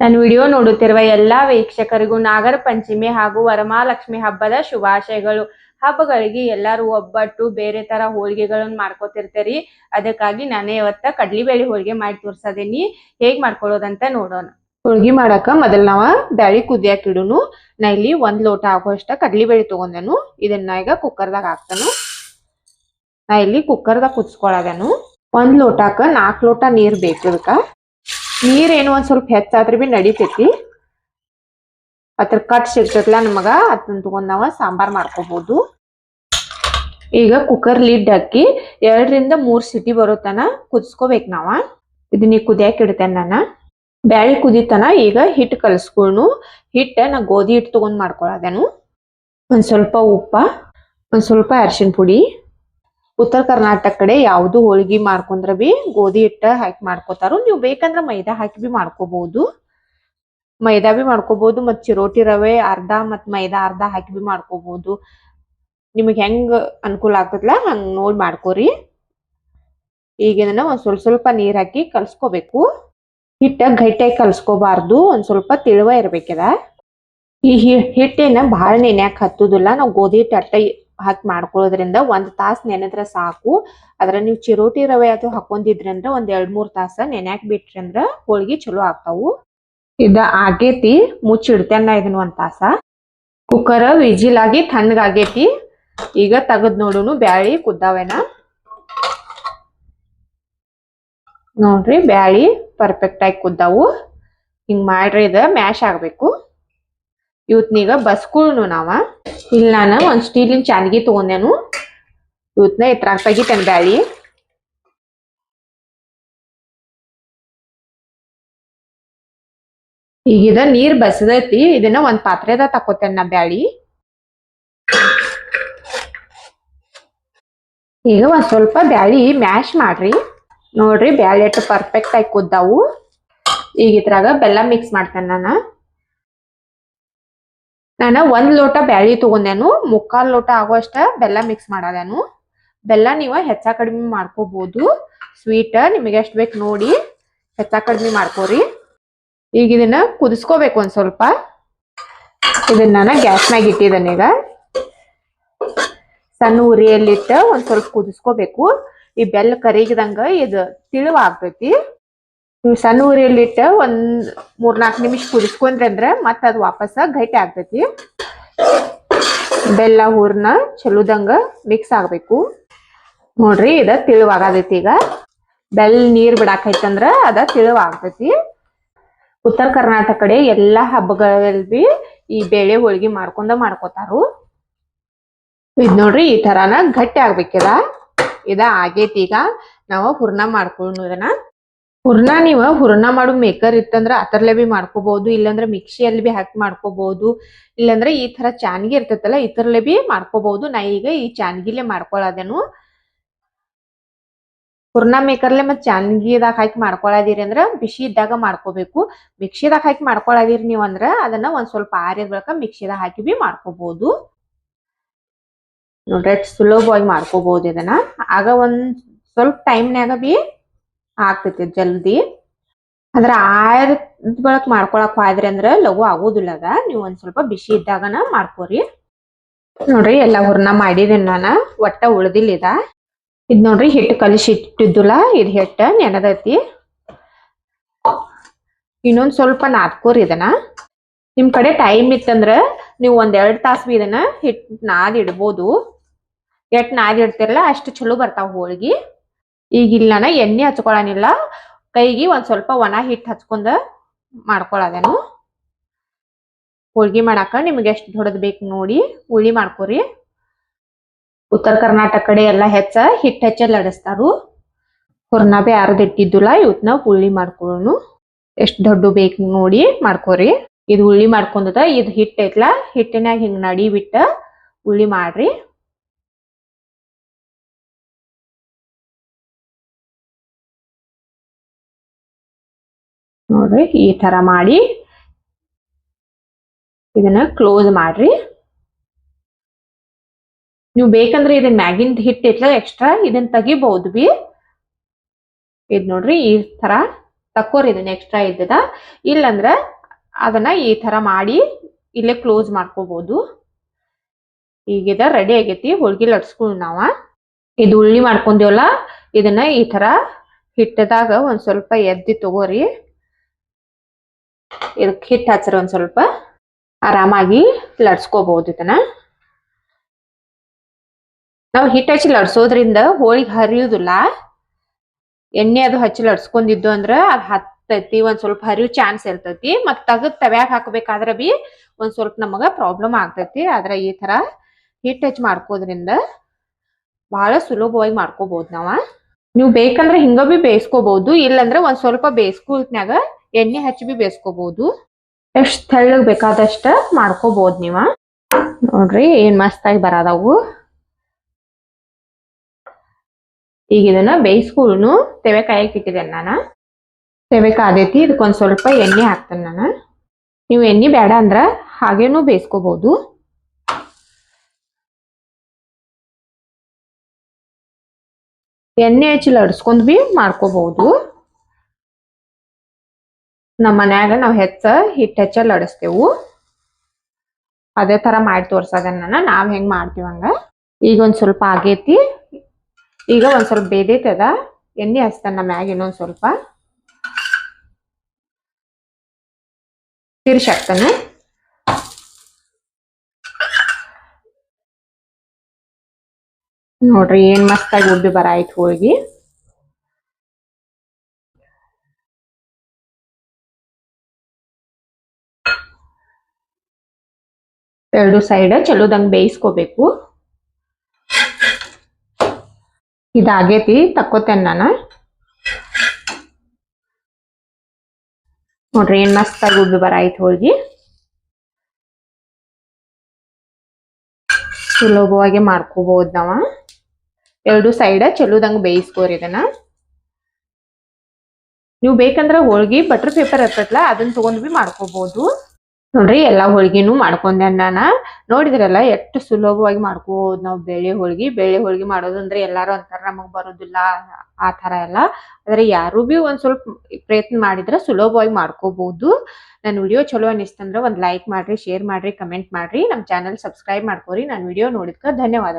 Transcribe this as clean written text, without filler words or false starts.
ನನ್ನ ವಿಡಿಯೋ ನೋಡುತ್ತಿರುವ ಎಲ್ಲಾ ವೀಕ್ಷಕರಿಗೂ ನಾಗರ ಪಂಚಮಿ ಹಾಗೂ ವರಮಹಾಲಕ್ಷ್ಮಿ ಹಬ್ಬದ ಶುಭಾಶಯಗಳು. ಹಬ್ಬಗಳಿಗೆ ಎಲ್ಲರೂ ಒಬ್ಬಟ್ಟು ಬೇರೆ ತರ ಹೋಳಿಗೆಗಳನ್ನು ಮಾಡ್ಕೋತಿರ್ತೀರಿ. ಅದಕ್ಕಾಗಿ ನಾನು ಇವತ್ತ ಕಡ್ಲಿಬೇಳೆ ಹೋಳಿಗೆ ಮಾಡಿ ತೋರ್ಸದೀನಿ. ಹೇಗ್ ಮಾಡ್ಕೊಳ್ಳೋದಂತ ನೋಡೋಣ. ಹೋಳಿಗೆ ಮಾಡಕ ಮೊದಲು ನಾವ ಬ್ಯಾಳಿ ಕುದಿಯಾಕ ಇಡುನು. ನಾ ಇಲ್ಲಿ 1 ಲೋಟ ಆಗುವಷ್ಟ ಕಡ್ಲಿಬೇಳೆ ತಗೊಂಡೆನು. ಇದನ್ನ ಈಗ ಕುಕ್ಕರ್ದಾಗ ಹಾಕ್ತಾನು. ನಾ ಇಲ್ಲಿ ಕುಕ್ಕರ್ದಾಗ ಕುದಿಸ್ಕೊಳ್ಳೋದನು. 1 ಲೋಟಕ್ಕ 4 ಲೋಟ ನೀರ್ ಬೇಕು. ಇದಕ್ಕ ನೀರೇನು ಒಂದ್ ಸ್ವಲ್ಪ ಹೆಚ್ಚಾದ್ರೂ ಬಿ ನಡಿತೈತಿ. ಅದ್ರ ಕಟ್ ಸಿಗ್ತೈತಲ್ಲ ನಮಗ, ಅದನ್ನ ತಗೊಂಡ್ ನಾವ ಸಾಂಬಾರ್ ಮಾಡ್ಕೋಬಹುದು. ಈಗ ಕುಕ್ಕರ್ ಲಿಡ್ ಹಾಕಿ 2 ರಿಂದ 3 ಸಿಟಿ ಬರೋತನ ಕುದಿಸ್ಕೋಬೇಕು ನಾವ. ಇದನ್ನ ಕುದಿಯಾಕ ಇಡ್ತೇನೆ ನಾನು. ಬ್ಯಾಳಿ ಕುದಿತನ ಈಗ ಹಿಟ್ಟು ಕಲಸ್ಕೊಳ್ಳು. ಹಿಟ್ಟ ನಾ ಗೋಧಿ ಹಿಟ್ಟು ತಗೊಂಡ್ ಮಾಡ್ಕೊಳ್ಳೋದೇನು. ಒಂದ್ ಸ್ವಲ್ಪ ಉಪ್ಪ, ಒಂದ್ ಸ್ವಲ್ಪ ಅರಿಶಿನ ಪುಡಿ. ಉತ್ತರ ಕರ್ನಾಟಕ ಕಡೆ ಯಾವ್ದು ಹೋಳಿಗೆ ಮಾಡ್ಕೊಂಡ್ರ ಬಿ ಗೋಧಿ ಹಿಟ್ಟ ಹಾಕಿ ಮಾಡ್ಕೋತಾರು. ನೀವು ಬೇಕಂದ್ರ ಮೈದಾ ಹಾಕಿ ಬಿ ಮಾಡ್ಕೋಬಹುದು. ಮೈದಾ ಬಿ ಮಾಡ್ಕೋಬಹುದು, ಮತ್ ಚಿರೋಟಿ ರವೆ ಅರ್ಧ ಮತ್ ಮೈದಾ ಅರ್ಧ ಹಾಕಿ ಬಿ ಮಾಡ್ಕೋಬಹುದು. ನಿಮಗ್ ಹೆಂಗ್ ಅನುಕೂಲ ಆಗ್ತದಲ್ಲ ಹಂಗ್ ನೋಡ್ ಮಾಡ್ಕೋರಿ. ಈಗ ಇದನ್ನ ಒಂದ್ ಸ್ವಲ್ಪ ನೀರ್ ಹಾಕಿ ಕಲ್ಸ್ಕೋಬೇಕು. ಹಿಟ್ಟ ಗಟ್ಟಿಯಾಗಿ ಕಲ್ಸ್ಕೋಬಾರ್ದು, ಒಂದ್ ಸ್ವಲ್ಪ ತಿಳುವ ಇರ್ಬೇಕದ. ಈ ಹಿಟ್ಟೇನ ಬಹಳ ನೆನ್ಯಾಕ ಹತ್ತುದಿಲ್ಲ. ನಾವು ಗೋಧಿ ಹಿಟ್ಟು ಅಟ್ಟ ಹಾಕಿ ಮಾಡ್ಕೊಳ್ಳೋದ್ರಿಂದ 1 ತಾಸು ನೆನೆದ್ರ ಸಾಕು. ಅದ್ರ ನೀವು ಚಿರೋಟಿ ರವೆ ಅದು ಹಾಕೊಂಡಿದ್ರಂದ್ರ ಒಂದ್ 2-3 ತಾಸ ನೆನ್ಯಾಕ್ ಬಿಟ್ರಿ ಅಂದ್ರ ಹೋಳಿಗೆ ಚಲೋ ಆಗ್ತಾವು. ಇದ ಆಗೇತಿ, ಮುಚ್ಚಿಡ್ತೇನ ಇದನ್ನ 1 ತಾಸ. ಕುಕ್ಕರ್ ವಿಜಿಲ್ ಆಗಿ ತಣ್ಣಗಾಗೇತಿ. ಈಗ ತೆಗದ್ ನೋಡುನು ಬ್ಯಾಳಿ ಕುದ್ದಾವೇನ ನೋಡ್ರಿ. ಬ್ಯಾಳಿ ಪರ್ಫೆಕ್ಟ್ ಆಗಿ ಕುದ್ದಾವು. ಹಿಂಗ್ ಮಾಡ್ರಿ, ಇದ ಮ್ಯಾಶ್ ಆಗ್ಬೇಕು. ಇವತ್ನೀಗ ಬಸ್ಕೊಳ್ನು ನಾವ. ಇಲ್ಲಿ ನಾನು ಒಂದ್ ಸ್ಟೀಲಿನ ಚಾನ್ಗಿ ತಗೊಂಡೇನು. ಇವತ್ನ ಇತ್ರಾಗ ತೆಗಿತೇನೆ ಬ್ಯಾಳಿ. ಈಗ ಇದ ನೀರ್ ಬಸದೈತಿ. ಇದನ್ನ ಒಂದ್ ಪಾತ್ರೆದ ತಕೋತೇನೆ ನಾ ಬ್ಯಾಳಿ. ಈಗ ಒಂದ್ ಸ್ವಲ್ಪ ಬ್ಯಾಳಿ ಮ್ಯಾಶ್ ಮಾಡ್ರಿ. ನೋಡ್ರಿ ಬ್ಯಾಳಿ ಎಷ್ಟು ಪರ್ಫೆಕ್ಟ್ ಆಗಿ ಕುದ್ದಾವು. ಈಗ ಇದ್ರಾಗ ಬೆಲ್ಲ ಮಿಕ್ಸ್ ಮಾಡ್ತೇನೆ ನಾನು 1 ಲೋಟ ಬ್ಯಾಳಿ ತಗೊಂಡೇನು. 3/4 ಲೋಟ ಆಗುವಷ್ಟ ಬೆಲ್ಲ ಮಿಕ್ಸ್ ಮಾಡೋದೇನು. ಬೆಲ್ಲ ನೀವು ಹೆಚ್ಚ ಕಡಿಮೆ ಮಾಡ್ಕೋಬಹುದು. ಸ್ವೀಟ್ ನಿಮಗೆ ಎಷ್ಟು ಬೇಕು ನೋಡಿ ಹೆಚ್ಚ ಕಡಿಮೆ ಮಾಡ್ಕೋರಿ. ಈಗ ಇದನ್ನ ಕುದಿಸ್ಕೋಬೇಕು ಒಂದ್ ಸ್ವಲ್ಪ. ಇದನ್ನ ನಾನು ಗ್ಯಾಸ್ ಮ್ಯಾಗ ಇಟ್ಟಿದ್ದೇನೆ. ಈಗ ಸಣ್ಣ ಉರಿಯಲ್ಲಿಟ್ಟ ಒಂದ್ ಸ್ವಲ್ಪ ಕುದಿಸ್ಕೋಬೇಕು. ಈ ಬೆಲ್ಲ ಕರಿಗದಂಗ ಇದು ತಿಳುವಾಗ್ತೈತಿ. ನೀವು ಸಣ್ಣ ಉರಿಯಲ್ಲಿಟ್ಟ ಒಂದ್ 3-4 ನಿಮಿಷ ಕುದಿಸ್ಕೊಂಡ್ರಿ ಅಂದ್ರ ಮತ್ತ ಅದು ವಾಪಸ್ ಗಟ್ಟಿ ಆಗ್ತೈತಿ. ಬೆಲ್ಲ ಹೂರ್ನ ಚಲೋದಂಗ ಮಿಕ್ಸ್ ಆಗ್ಬೇಕು. ನೋಡ್ರಿ ಇದ ತಿಳುವಾಗತೈತಿ. ಈಗ ಬೆಲ್ಲ ನೀರ್ ಬಿಡಾಕೈತಂದ್ರ ಅದ ತಿಳುವಾಗ್ತೈತಿ. ಉತ್ತರ ಕರ್ನಾಟಕ ಕಡೆ ಎಲ್ಲಾ ಹಬ್ಬಗಳಲ್ಲಿ ಬಿ ಈ ಬೇಳೆ ಹೋಳಿಗೆ ಮಾಡ್ಕೋತಾರು. ಇದ್ ನೋಡ್ರಿ ಈ ತರಾನ ಗಟ್ಟಿ ಆಗ್ಬೇಕದ. ಇದ ಆಗೇತಿ. ಈಗ ನಾವು ಹೂರ್ಣ ಮಾಡ್ಕೊಳ್ಳೋಣ. ಇದನ್ನ ಹೂರ್ಣ ನೀವು ಹೂರ್ಣ ಮಾಡು ಮೇಕರ್ ಇತ್ತಂದ್ರ ಅದರ್ಲೆ ಬಿ ಮಾಡ್ಕೋಬಹುದು. ಇಲ್ಲಾಂದ್ರೆ ಮಿಕ್ಸಿಯಲ್ಲಿ ಬಿ ಹಾಕಿ ಮಾಡ್ಕೋಬಹುದು. ಇಲ್ಲಾಂದ್ರೆ ಈ ತರ ಚಾನ್ಗಿ ಇರ್ತೈತಲ್ಲ ಇತರ್ಲೆ ಬಿ ಮಾಡ್ಕೋಬಹುದು. ನಾ ಈಗ ಈ ಚಾನ್ಗಿಲೆ ಮಾಡ್ಕೊಳ್ಳೋದೇನು. ಹೂರ್ಣ ಮೇಕರ್ಲೆ ಮತ್ ಚಾನ್ಗಿದಾಗ ಹಾಕಿ ಮಾಡ್ಕೊಳ್ಳೋದಿರಿ ಅಂದ್ರ ಬಿಸಿ ಇದ್ದಾಗ ಮಾಡ್ಕೋಬೇಕು. ಮಿಕ್ಸಿದಾಗ ಹಾಕಿ ಮಾಡ್ಕೊಳ್ಳೋದಿರಿ ನೀವು ಅಂದ್ರ ಅದನ್ನ ಒಂದ್ ಸ್ವಲ್ಪ ಆರಿದ ಬಳಿಕ ಮಿಕ್ಸಿದಾಗ ಹಾಕಿ ಬಿ ಮಾಡ್ಕೋಬಹುದು. ನೋಡ್ರಿ ಸುಲಭವಾಗಿ ಮಾಡ್ಕೋಬಹುದು ಇದನ್ನ. ಆಗ ಒಂದ್ ಸ್ವಲ್ಪ ಟೈಮ್ನಾಗ ಬಿ ಆಗ್ತೈತಿ ಜಲ್ದಿ. ಅದ್ರ ಆರಿದ ಬಳಕ ಮಾಡ್ಕೊಳಕ್ ಹೋದ್ರಿ ಅಂದ್ರ ಲಘು ಆಗೋದಿಲ್ಲ. ಅದ ನೀವು ಒಂದ್ ಸ್ವಲ್ಪ ಬಿಸಿ ಇದ್ದಾಗನ ಮಾಡ್ಕೋರಿ. ನೋಡ್ರಿ ಎಲ್ಲಾ ಹೂರ್ಣ ಮಾಡಿದೇನ್ ನಾನ, ಒಟ್ಟ ಉಳ್ದಿಲ್ಲ ಇದ. ಇದ್ ನೋಡ್ರಿ ಹಿಟ್ಟು ಕಲಿಸಿ ಇಟ್ಟಿದ್ದುಲ್ಲ, ಇದ್ ಹಿಟ್ಟ ನೆನದೈತಿ. ಇನ್ನೊಂದ್ ಸ್ವಲ್ಪ ನಾದ್ಕೋರಿ ಇದನ್ನ. ನಿಮ್ ಕಡೆ ಟೈಮ್ ಇತ್ತಂದ್ರ ನೀವು ಒಂದ್ 2 ತಾಸು ಬಿ ಇದನ್ನ ಹಿಟ್ ನಾದ್ ಇಡ್ಬೋದು. ಎಷ್ಟ್ ನಾದ್ ಇಡ್ತಿರಲ್ಲ ಅಷ್ಟು ಚಲೋ ಬರ್ತಾವ ಹೋಳಿಗೆ. ಈಗಿಲ್ಲ ನಾನು ಎಣ್ಣೆ ಹಚ್ಕೊಳನಿಲ್ಲ. ಕೈಗೆ ಒಂದ್ ಸ್ವಲ್ಪ ಒಣ ಹಿಟ್ಟು ಹಚ್ಕೊಂಡ ಮಾಡ್ಕೊಳ್ಳೋದೇನು. ಹೋಳಿಗೆ ಮಾಡಾಕ ನಿಮ್ಗೆ ಎಷ್ಟು ದೊಡ್ಡದ್ ಬೇಕು ನೋಡಿ ಉಳ್ಳಿ ಮಾಡ್ಕೋರಿ. ಉತ್ತರ ಕರ್ನಾಟಕ ಕಡೆ ಎಲ್ಲಾ ಹಿಟ್ಟು ಹೆಚ್ಚ ಲಡಿಸ್ತಾರು. ಹೂರ್ಣ ಬಿ ಯಾರದ್ ಇಟ್ಟಿದ್ದುಲ್ಲ. ಇವತ್ನ ಉಳ್ಳಿ ಮಾಡ್ಕೊಳ್ಳೋನು. ಎಷ್ಟ್ ದೊಡ್ಡ ಬೇಕು ನೋಡಿ ಮಾಡ್ಕೋರಿ. ಇದು ಉಳ್ಳಿ ಮಾಡ್ಕೊಂಡದ. ಇದು ಹಿಟ್ಟು ಐತ್ಲಾ, ಹಿಟ್ಟಿನಾಗ ಹಿಂಗ್ ನಡಿ ಬಿಟ್ಟ ಉಳ್ಳಿ ಮಾಡ್ರಿ. ನೋಡ್ರಿ ಈ ತರ ಮಾಡಿ ಇದನ್ನ ಕ್ಲೋಸ್ ಮಾಡ್ರಿ. ನೀವು ಬೇಕಂದ್ರೆ ಇದನ್ನ ಮ್ಯಾಗಿಂದ ಹಿಟ್ಟು ಐತ್ಲ ಎಕ್ಸ್ಟ್ರಾ ಇದನ್ನ ತೆಗಿಬಹುದು ಬಿ. ಇದ್ ನೋಡ್ರಿ ಈ ತರ ತಕ್ಕೋರಿ ಇದನ್ನ ಎಕ್ಸ್ಟ್ರಾ ಇದ್ದದ. ಇಲ್ಲಂದ್ರ ಅದನ್ನ ಈ ತರ ಮಾಡಿ ಇಲ್ಲೇ ಕ್ಲೋಸ್ ಮಾಡ್ಕೋಬಹುದು. ಈಗಿದ ರೆಡಿ ಆಗೈತಿ ಹೋಳ್ಗಿ ಲಟ್ಸ್ಕೊಂಡು ನಾವ. ಇದು ಉಳ್ಳಿ ಮಾಡ್ಕೊಂಡೇವಲ್ಲ ಇದನ್ನ ಈ ತರ ಹಿಟ್ಟದಾಗ ಒಂದ್ ಸ್ವಲ್ಪ ಎದ್ದಿ ತಗೋರಿ. ಇದಕ್ಕೆ ಹಿಟ್ಟು ಹಚ್ಚ್ರ ಒಂದ್ ಸ್ವಲ್ಪ ಆರಾಮಾಗಿ ಲಟ್ಸ್ಕೋಬಹುದು. ಇದನ್ನ ನಾವು ಹಿಟ್ಟು ಹಚ್ಚಿ ಲಟ್ಸೋದ್ರಿಂದ ಹೋಳಿಗೆ ಹರಿಯುದಿಲ್ಲ. ಎಣ್ಣೆ ಅದು ಹಚ್ಚಿ ಲಟ್ಸ್ಕೊಂಡಿದ್ದು ಅಂದ್ರ ಅದ್ ಹತ್ತೈತಿ, ಒಂದ್ ಸ್ವಲ್ಪ ಹರಿಯೋ ಚಾನ್ಸ್ ಇರ್ತೈತಿ. ಮತ್ ತಗದ್ ತವ್ಯಾಗ ಹಾಕ್ಬೇಕಾದ್ರ ಬಿ ಒಂದ್ ಸ್ವಲ್ಪ ನಮಗ ಪ್ರಾಬ್ಲಮ್ ಆಗ್ತೈತಿ. ಆದ್ರ ಈ ತರ ಹಿಟ್ಟು ಹಚ್ಚಿ ಮಾಡ್ಕೋದ್ರಿಂದ ಬಹಳ ಸುಲಭವಾಗಿ ಮಾಡ್ಕೋಬಹುದು ನಾವ. ನೀವು ಬೇಕಂದ್ರೆ ಹಿಂಗ ಬಿ ಬೇಯಿಸ್ಕೋಬಹುದು, ಇಲ್ಲಂದ್ರೆ ಒಂದ್ ಸ್ವಲ್ಪ ಬೇಯಿಸ್ಕೊಳ್ತ್ನ್ಯಾಗ ಎಣ್ಣೆ ಹಚ್ಚಿ ಬಿ ಬೇಯಿಸ್ಕೋಬಹುದು. ಎಷ್ಟ್ ತೆಳ್ಳಗ್ ಬೇಕಾದಷ್ಟ ಮಾಡ್ಕೋಬಹುದು ನೀವ. ನೋಡ್ರಿ ಏನ್ ಮಸ್ತಾಗಿ ಬರದವು. ಈಗ ಇದನ್ನ ಬೇಯಿಸ್ಕೊಂಡು ತೆವೆ ಕಾಯಕ್ ಇಟ್ಟಿದ್ದೇನೆ ನಾನು. ತೆವೆ ಕಾದೈತಿ, ಇದಕ್ಕೊಂದ್ ಸ್ವಲ್ಪ ಎಣ್ಣೆ ಹಾಕ್ತೇನೆ ನಾನು. ನೀವು ಎಣ್ಣೆ ಬೇಡ ಅಂದ್ರ ಹಾಗೇನು ಬೇಯಿಸ್ಕೋಬಹುದು. ಎಣ್ಣೆ ಹಚ್ಚಿ ಲಡ್ಸ್ಕೊಂಡ್ ಬಿ ಮಾಡ್ಕೋಬಹುದು. ನಮ್ಮ ಮನ್ಯಾಗ ನಾವ್ ಹೆಚ್ಚ ಹಿಟ್ಟು ಹಚ್ಚ ಲಡಿಸ್ತೇವು. ಅದೇ ತರ ಮಾಡಿ ತೋರ್ಸದನ್ನ ನಾವ್ ಹೆಂಗ್ ಮಾಡ್ತೀವಂಗ. ಈಗ ಒಂದ್ ಸ್ವಲ್ಪ ಆಗೇತಿ, ಈಗ ಒಂದ್ ಸ್ವಲ್ಪ ಬೇದೈತದ. ಎಣ್ಣೆ ಹಚ್ತಾನ ಮ್ಯಾಗ ಇನ್ನೊಂದ್ ಸ್ವಲ್ಪ ತಿರ್ಸಾಕ್ತಾನೆ. ನೋಡ್ರಿ ಏನ್ ಮಸ್ತಾಗಿ ಉಬ್ಬಿ ಬರಾಯ್ತು ಹೋಳಿಗೆ. ಎರಡು ಸೈಡ್ ಚಲೋದಂಗ್ ಬೇಯಿಸ್ಕೋಬೇಕು. ಇದಾಗೇತಿ, ತಕ್ಕೋತೇನೆ ನಾನು. ನೋಡ್ರಿ ಏನ್ ಮಸ್ತಾಗಿ ಉಬ್ಬಿ ಬರಾಯ್ತು ಹೋಳಿಗೆ. ಸುಲಭವಾಗಿ ಮಾಡ್ಕೋಬಹುದು ನಾವ. ಎರಡು ಸೈಡ್ ಚಲೋದಂಗ್ ಬೇಯಿಸ್ಕೋರಿ ಇದನ್ನ. ನೀವು ಬೇಕಂದ್ರ ಹೋಳ್ಗಿ ಬಟರ್ ಪೇಪರ್ ಇರ್ತೈತಲ್ಲ ಅದನ್ನ ತಗೊಂಡ್ ಬಿ ಮಾಡ್ಕೋಬಹುದು. ನೋಡ್ರಿ ಎಲ್ಲಾ ಹೋಳ್ಗಿನೂ ಮಾಡ್ಕೊಂಡೆ ನಾನ. ನೋಡಿದ್ರಲ್ಲ ಎಷ್ಟು ಸುಲಭವಾಗಿ ಮಾಡ್ಕೋಬಹುದು ನಾವು ಬೇಳೆ ಹೋಳ್ಗಿ ಮಾಡೋದಂದ್ರೆ ಎಲ್ಲಾರು ಅಂತಾರ ನಮಗ್ ಬರೋದಿಲ್ಲ ಆ ತರ ಎಲ್ಲ. ಆದ್ರೆ ಯಾರು ಬಿ ಒಂದ್ ಸ್ವಲ್ಪ ಪ್ರಯತ್ನ ಮಾಡಿದ್ರ ಸುಲಭವಾಗಿ ಮಾಡ್ಕೋಬಹುದು. ನನ್ನ ವಿಡಿಯೋ ಚಲೋ ಅನಿಸ್ತಂದ್ರ ಒಂದ್ ಲೈಕ್ ಮಾಡ್ರಿ, ಶೇರ್ ಮಾಡ್ರಿ, ಕಮೆಂಟ್ ಮಾಡ್ರಿ. ನಮ್ ಚಾನೆಲ್ ಸಬ್ಸ್ಕ್ರೈಬ್ ಮಾಡ್ಕೋರಿ. ನನ್ನ ವಿಡಿಯೋ ನೋಡಿದ್ಕ ಧನ್ಯವಾದ.